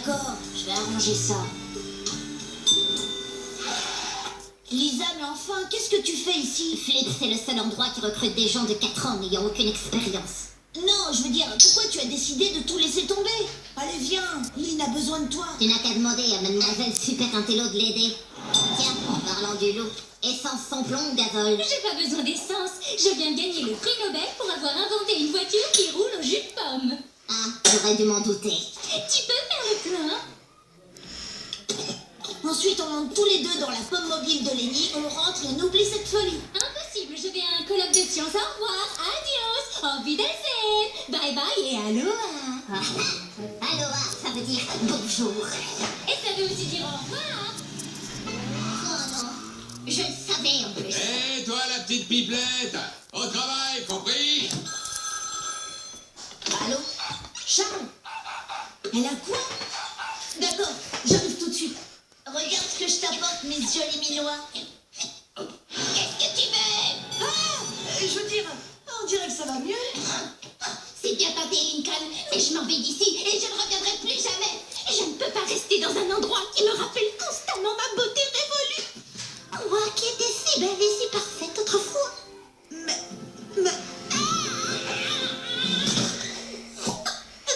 D'accord, je vais arranger ça. Lisa, mais enfin, qu'est-ce que tu fais ici? Flip, c'est le seul endroit qui recrute des gens de 4 ans n'ayant aucune expérience. Non, je veux dire, pourquoi tu as décidé de tout laisser tomber? Allez, viens, Lynn a besoin de toi. Tu n'as qu'à demander à mademoiselle Super Intello de l'aider. Tiens, en parlant du loup, essence sans plomb ou gazole? J'ai pas besoin d'essence. Je viens de gagner le prix Nobel pour avoir inventé une voiture qui roule au jus de pomme. Ah, j'aurais dû m'en douter. Tu peux faire le plein? Ensuite, on monte tous les deux dans la pomme mobile de Lenny, on rentre et on oublie cette folie. Impossible, je vais à un colloque de sciences. Au revoir, adios, auf Wiedersehen, bye bye et aloha. Aloha, ça veut dire bonjour. Et ça veut aussi dire au revoir. Oh non, je le savais en plus. Hé, toi la petite pipelette, au travail, compris? Allô? Charles? Elle a quoi? D'accord, j'arrive tout de suite. Regarde ce que je t'apporte, mes jolis minois. Qu'est-ce que tu veux? Ah, je veux dire, on dirait que ça va mieux. C'est bien tenté, Lincoln, mais je m'en vais d'ici et je ne reviendrai plus jamais. Je ne peux pas rester dans un endroit qui me rappelle constamment ma beauté révolue. Moi qui étais si belle et si parfaite autrefois. Mais...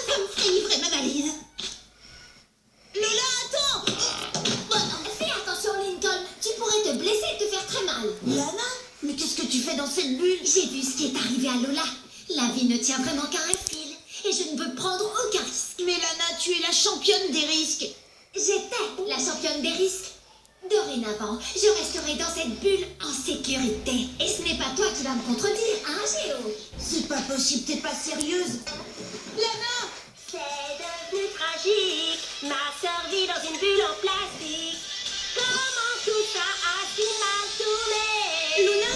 Ça me ferait livrer ma valise. Lola, attends! Bon, non, fais attention, Lincoln. Tu pourrais te blesser et te faire très mal. Lana? Mais qu'est-ce que tu fais dans cette bulle? J'ai vu ce qui est arrivé à Lola. La vie ne tient vraiment qu'à un fil. Et je ne veux prendre aucun risque. Mais Lana, tu es la championne des risques. J'étais la championne des risques. Dorénavant, je resterai dans cette bulle en sécurité. Et ce n'est pas toi qui vas me contredire, hein, Géo? C'est pas possible, t'es pas sérieuse. Lana! C'est devenu tragique, ma sœur vit dans une bulle en plastique. Comment tout ça a si mal tourné? Luna?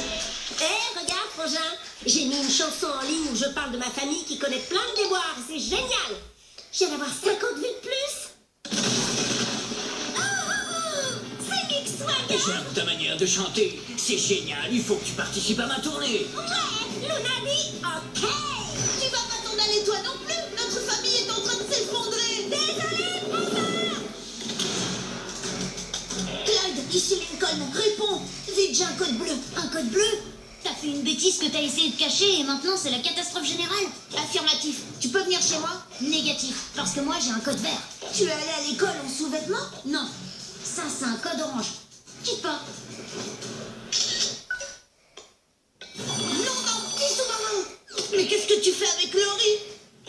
Hé, regarde, frangin, j'ai mis une chanson en ligne où je parle de ma famille qui connaît plein de déboires, c'est génial. Je viens d'avoir 50 vues de plus. Oh, c'est Mick Swagger. J'aime ta manière de chanter. C'est génial, il faut que tu participes à ma tournée. Ouais, Luna dit ok. Tu vas pas t'en aller toi non plus? Notre famille est en train de s'effondrer. Désolée, frangin. Clyde, ici Lincoln, réponds. Vite, j'ai un code bleu. Un code bleu? T'as fait une bêtise que t'as essayé de cacher et maintenant c'est la catastrophe générale? Affirmatif. Tu peux venir chez moi? Négatif, parce que moi j'ai un code vert. Tu es allé à l'école en sous-vêtements? Non, ça c'est un code orange. Quitte pas. Non, qui sont maman? Mais qu'est-ce que tu fais avec Laurie?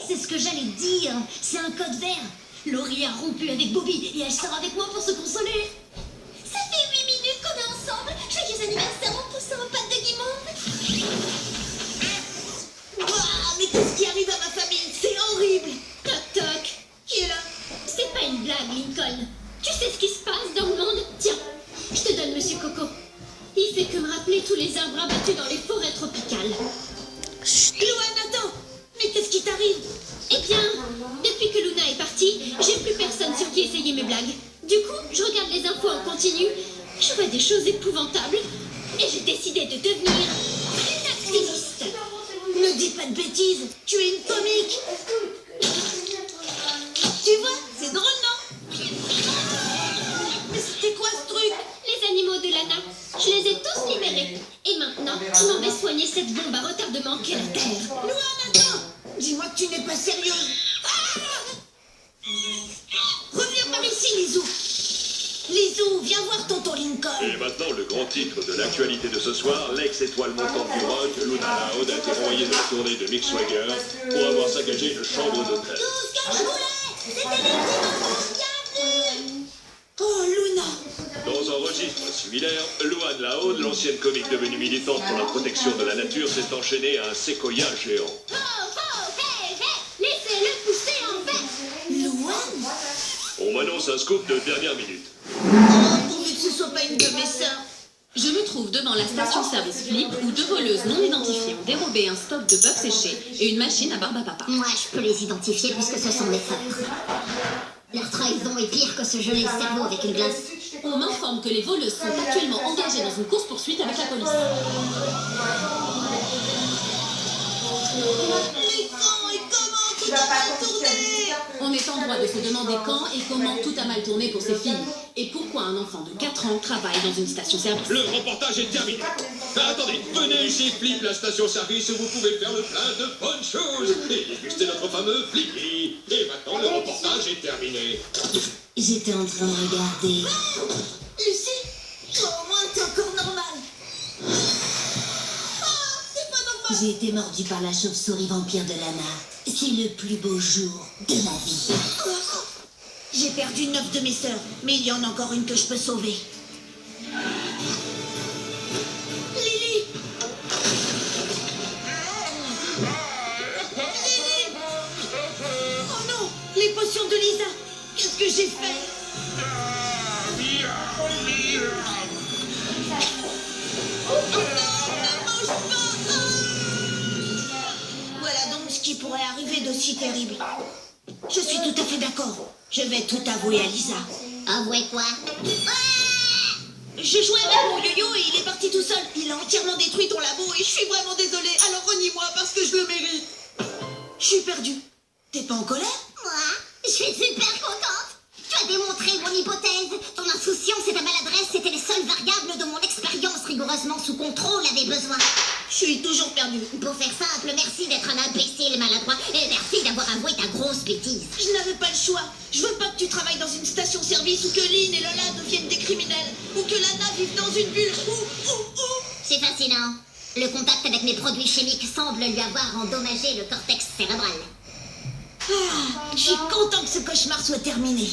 C'est ce que j'allais te dire. C'est un code vert. Laurie a rompu avec Bobby et elle sort avec moi pour se consoler. Ça fait 8 minutes qu'on est ensemble. Joyeux anniversaire en poussant aux pattes de guimauve. Ouah, mais qu'est-ce qui arrive à ma famille? C'est horrible. Toc toc. Qui est là? C'est pas une blague, Lincoln. Tu sais ce qui se passe dans le monde? Tiens, je te donne Monsieur Coco. Il fait que me rappeler tous les arbres abattus dans les forêts tropicales. Luan, attends. Mais qu'est-ce qui t'arrive? Eh bien, depuis que Luna est partie, j'ai plus personne sur qui essayer mes blagues. Du coup, je regarde les infos en continu, je vois des choses épouvantables, et j'ai décidé de devenir une activiste. Ne dis pas de bêtises. Tu es une comique. Tu vois, c'est drôle, non? Mais c'était quoi ce truc? Les animaux de Lana, je les ai tous libérés. Et maintenant, je m'en vais soigner cette bombe à retardement qu'est la Terre. Luan, attends. Dis-moi que tu n'es pas sérieuse. Ah! Reviens par ici, Lizou. Lizou, viens voir tonton Lincoln. Et maintenant, le grand titre de l'actualité de ce soir, l'ex-étoile montante du rock, Luna Loud, a été renvoyée de la tournée de Mick Swagger pour avoir saccagé une chambre d'hôtel. Tout ce que je voulais, c'était des petits bonbons. Bienvenue. Oh, Luna. Dans un registre similaire, Luan Loud, l'ancienne comique devenue militante pour la protection de la nature, s'est enchaînée à un séquoia géant. Oh, oh, hé, hé, laissez-le pousser en paix. Luan? On m'annonce un scoop de dernière minute. Oh, pourvu que ce soit pas une de mes sœurs. Je me trouve devant la station-service Flip où 2 voleuses non identifiées ont dérobé un stock de bœuf séché et une machine à barbe à papa. Moi, je peux les identifier puisque ce sont mes sœurs. Leur trahison est pire que se geler le cerveau avec une glace. On m'informe que les voleuses sont actuellement engagées dans une course-poursuite avec la police. Mais quand et comment tout a mal tourné? On est en droit de se demander quand et comment tout a mal tourné pour ces filles. Et pourquoi un enfant de 4 ans travaille dans une station-service. Le reportage est terminé. Ah, attendez, venez chez Flip, la station-service où vous pouvez faire le plein de bonnes choses et déguster notre fameux Flippy. Et maintenant, le reportage est terminé. J'étais en train de regarder. Lucie, toi au moins t'es encore normale. C'est pas normal. J'ai été mordue par la chauve-souris vampire de Lana. C'est le plus beau jour de ma vie. J'ai perdu 9 de mes sœurs, mais il y en a encore une que je peux sauver. Lily! Lily! Oh non! Les potions de Lisa! Qu'est-ce que j'ai fait? Voilà donc ce qui pourrait arriver de si terrible. Je suis tout à fait d'accord. Je vais tout avouer à Lisa. Avouez quoi? J'ai joué avec mon yo-yo et il est parti tout seul. Il a entièrement détruit ton labo et je suis vraiment désolée. Alors renie-moi parce que je le mérite. Je suis perdue. T'es pas en colère? Moi, je suis super contente. Tu as démontré mon hypothèse. Ton insouciance et ta maladresse étaient les seules variables dont mon expérience rigoureusement sous contrôle avait besoin. Je suis toujours perdue. Pour faire simple, merci d'être un imbécile maladroit et merci d'avoir avoué ta grosse bêtise. Je n'avais pas le choix. Je veux pas que tu travailles dans une station-service ou que Lynn et Lola deviennent des criminels ou que Lana vive dans une bulle ou. C'est fascinant. Le contact avec mes produits chimiques semble lui avoir endommagé le cortex cérébral. Je suis content que ce cauchemar soit terminé.